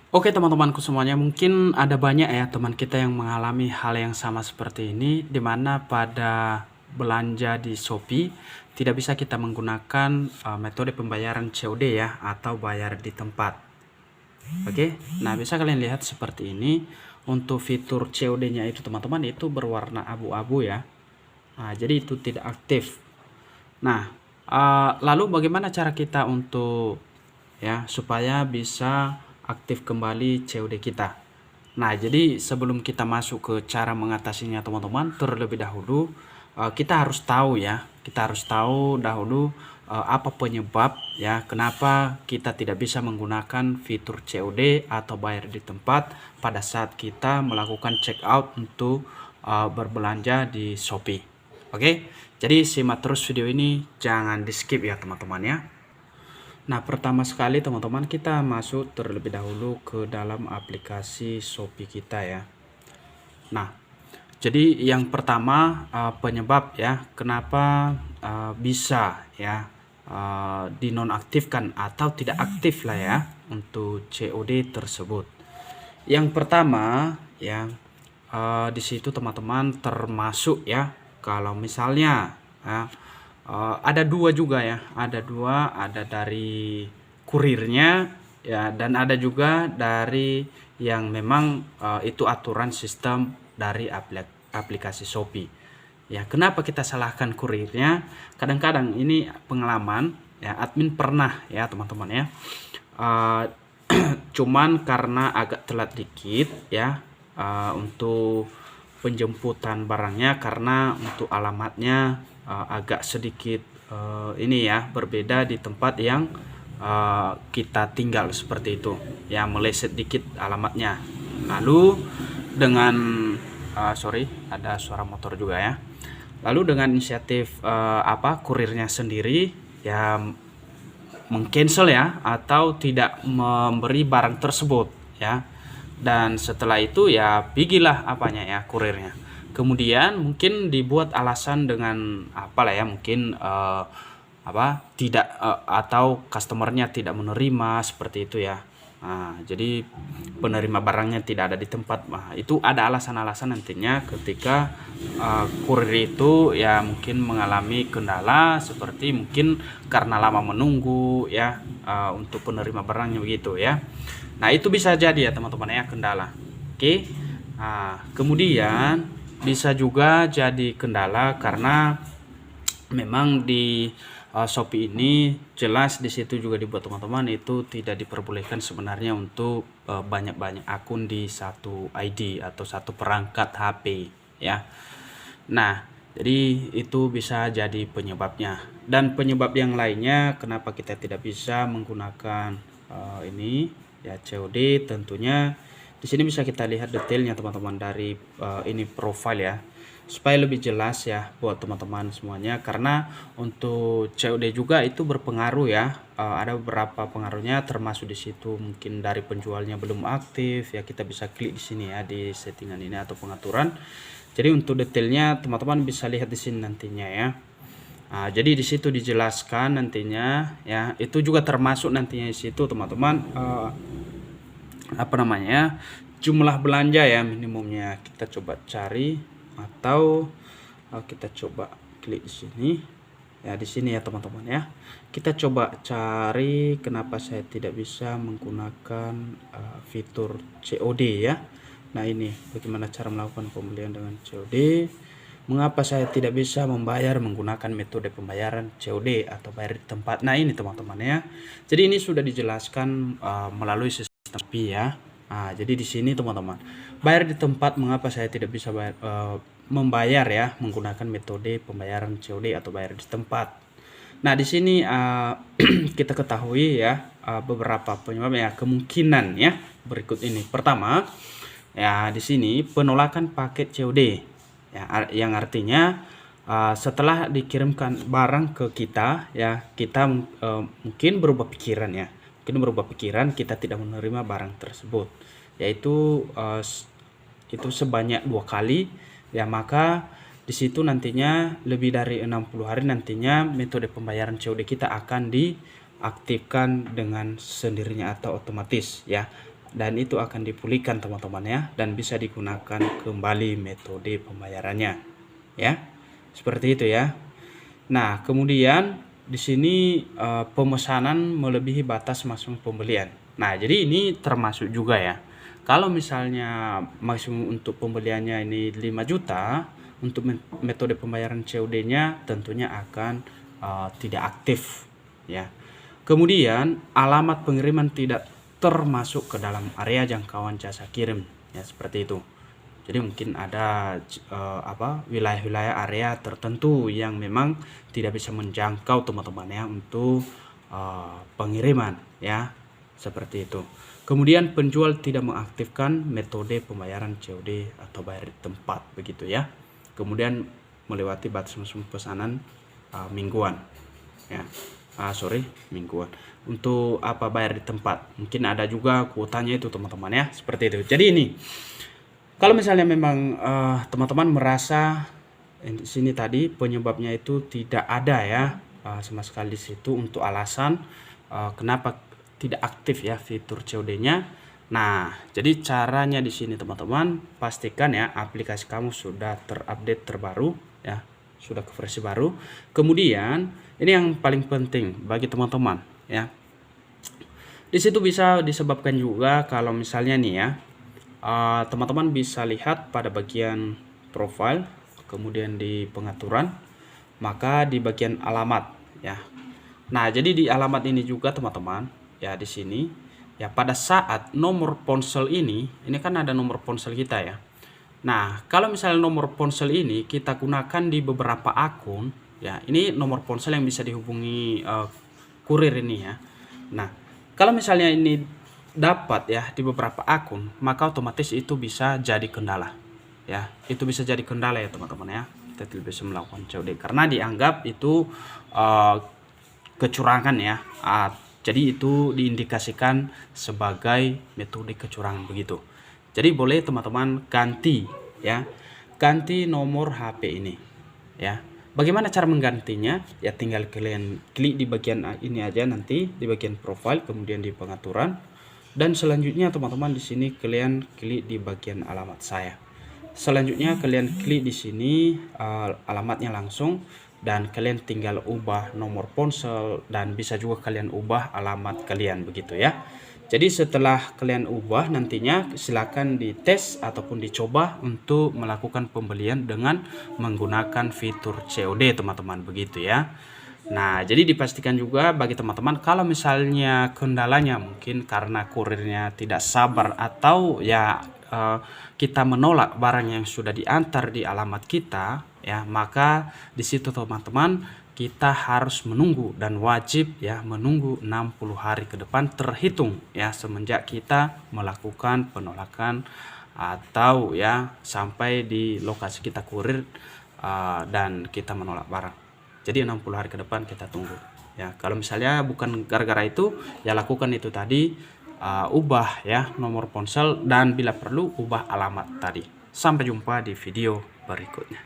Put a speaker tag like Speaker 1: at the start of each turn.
Speaker 1: Oke teman-temanku semuanya, mungkin ada banyak ya teman kita yang mengalami hal yang sama seperti ini, di mana pada belanja di Shopee tidak bisa kita menggunakan metode pembayaran COD ya, atau bayar di tempat. Oke, nah bisa kalian lihat seperti ini. Untuk fitur COD-nya itu teman-teman itu berwarna abu-abu ya. Nah, jadi itu tidak aktif. Nah, lalu bagaimana cara kita untuk ya supaya bisa aktif kembali COD kita? Nah, jadi sebelum kita masuk ke cara mengatasinya teman-teman, terlebih dahulu kita harus tahu ya, kita harus tahu dahulu apa penyebab ya kenapa kita tidak bisa menggunakan fitur COD atau bayar di tempat pada saat kita melakukan check out untuk berbelanja di Shopee. Oke, jadi simak terus video ini, jangan di skip ya teman-teman ya. Nah, pertama sekali teman-teman kita masuk terlebih dahulu ke dalam aplikasi Shopee kita ya. Nah, jadi yang pertama penyebab ya kenapa bisa ya dinonaktifkan atau tidak aktif lah ya untuk COD tersebut. Yang pertama ya di situ teman-teman termasuk ya kalau misalnya ya, ada dua juga ya, ada dari kurirnya ya, dan ada juga dari yang memang itu aturan sistem dari aplikasi Shopee. Ya, kenapa kita salahkan kurirnya? Kadang-kadang ini pengalaman ya, admin pernah ya teman-teman ya. Cuman karena agak telat dikit ya untuk penjemputan barangnya, karena untuk alamatnya agak sedikit ini ya berbeda di tempat yang kita tinggal seperti itu ya, meleset dikit alamatnya. Lalu dengan sorry, ada suara motor juga ya. Lalu dengan inisiatif kurirnya sendiri ya mengcancel ya atau tidak memberi barang tersebut ya. Dan setelah itu ya pergilah kurirnya. Kemudian mungkin dibuat alasan dengan apalah ya, mungkin tidak atau customernya tidak menerima seperti itu ya. Nah, jadi penerima barangnya tidak ada di tempat. Nah, itu ada alasan-alasan nantinya ketika kurir itu ya mungkin mengalami kendala, seperti mungkin karena lama menunggu ya untuk penerima barangnya begitu ya. Nah, itu bisa jadi ya teman-teman ya kendala. Oke. Nah, kemudian bisa juga jadi kendala karena memang di Shopee ini jelas di situ juga dibuat teman-teman itu tidak diperbolehkan sebenarnya untuk banyak-banyak akun di satu ID atau satu perangkat HP ya. Nah, jadi itu bisa jadi penyebabnya. Dan penyebab yang lainnya kenapa kita tidak bisa menggunakan ini ya COD, tentunya di sini bisa kita lihat detailnya teman-teman dari ini profile ya, supaya lebih jelas ya buat teman-teman semuanya. Karena untuk COD juga itu berpengaruh ya, ada beberapa pengaruhnya, termasuk di situ mungkin dari penjualnya belum aktif ya, kita bisa klik di sini ya di settingan ini atau pengaturan. Jadi untuk detailnya teman-teman bisa lihat di sini nantinya ya. Nah, jadi di situ dijelaskan nantinya ya, itu juga termasuk nantinya di situ teman-teman jumlah belanja ya minimumnya. Kita coba cari atau kita coba klik di sini ya, di sini ya teman-teman ya. Kita coba cari kenapa saya tidak bisa menggunakan fitur COD ya. Nah, ini bagaimana cara melakukan pembelian dengan COD. Mengapa saya tidak bisa membayar menggunakan metode pembayaran COD atau bayar di tempat. Nah, ini teman-teman ya. Jadi ini sudah dijelaskan melalui sistem Shopee ya. Nah, jadi di sini teman-teman, bayar di tempat, mengapa saya tidak bisa membayar ya menggunakan metode pembayaran COD atau bayar di tempat. Nah, di sini kita ketahui ya beberapa penyebab ya, kemungkinan ya berikut ini. Pertama, ya di sini penolakan paket COD ya, yang artinya setelah dikirimkan barang ke kita ya, kita mungkin berubah pikiran ya, kita tidak menerima barang tersebut, yaitu itu sebanyak 2 kali ya. Maka di situ nantinya lebih dari 60 hari nantinya metode pembayaran COD kita akan diaktifkan dengan sendirinya atau otomatis ya. dan itu akan dipulihkan teman-teman ya, dan bisa digunakan kembali metode pembayarannya ya. Seperti itu ya. Nah, kemudian di sini pemesanan melebihi batas maksimum pembelian. Nah, jadi ini termasuk juga ya. Kalau misalnya maksimum untuk pembeliannya ini 5 juta, untuk metode pembayaran COD-nya tentunya akan tidak aktif ya. Kemudian alamat pengiriman tidak termasuk ke dalam area jangkauan jasa kirim ya, seperti itu. Jadi mungkin ada wilayah-wilayah area tertentu yang memang tidak bisa menjangkau teman-teman ya untuk pengiriman ya, seperti itu. Kemudian penjual tidak mengaktifkan metode pembayaran COD atau bayar di tempat begitu ya. Kemudian melewati batas maksimum pesanan mingguan ya. Mingguan. Untuk bayar di tempat, mungkin ada juga kuotanya itu teman-teman ya, seperti itu. Jadi ini kalau misalnya memang teman-teman merasa di sini tadi penyebabnya itu tidak ada ya sama sekali di situ untuk alasan kenapa tidak aktif ya fitur COD-nya. Nah, jadi caranya di sini teman-teman, pastikan ya aplikasi kamu sudah terupdate terbaru ya, sudah ke versi baru. Kemudian ini yang paling penting bagi teman-teman ya. Di situ bisa disebabkan juga kalau misalnya nih ya, teman-teman bisa lihat pada bagian profile, kemudian di pengaturan, maka di bagian alamat ya. Nah, jadi di alamat ini juga teman-teman ya, di sini ya, pada saat nomor ponsel ini kan ada nomor ponsel kita ya. Nah, kalau misalnya nomor ponsel ini kita gunakan di beberapa akun ya, ini nomor ponsel yang bisa dihubungi kurir ini ya. Nah, kalau misalnya ini dapat ya di beberapa akun, maka otomatis itu bisa jadi kendala ya. Itu bisa jadi kendala ya teman-teman ya, kita tidak bisa melakukan COD karena dianggap itu kecurangan ya. Jadi itu diindikasikan sebagai metode kecurangan begitu. Jadi boleh teman-teman ganti ya, ganti nomor HP ini ya. Bagaimana cara menggantinya? Ya tinggal kalian klik di bagian ini aja, nanti di bagian profile, kemudian di pengaturan, dan selanjutnya teman-teman di sini kalian klik di bagian alamat saya. Selanjutnya kalian klik di sini alamatnya langsung, dan kalian tinggal ubah nomor ponsel, dan bisa juga kalian ubah alamat kalian begitu ya. Jadi setelah kalian ubah, nantinya silakan dites ataupun dicoba untuk melakukan pembelian dengan menggunakan fitur COD teman-teman begitu ya. Nah, jadi dipastikan juga bagi teman-teman kalau misalnya kendalanya mungkin karena kurirnya tidak sabar, atau ya kita menolak barang yang sudah diantar di alamat kita ya, maka di situ teman-teman kita harus menunggu, dan wajib ya menunggu 60 hari ke depan terhitung ya semenjak kita melakukan penolakan atau ya sampai di lokasi kita kurir dan kita menolak barang. Jadi 60 hari ke depan kita tunggu ya. Kalau misalnya bukan gara-gara itu ya, lakukan itu tadi, ubah ya nomor ponsel, dan bila perlu ubah alamat tadi. Sampai jumpa di video berikutnya.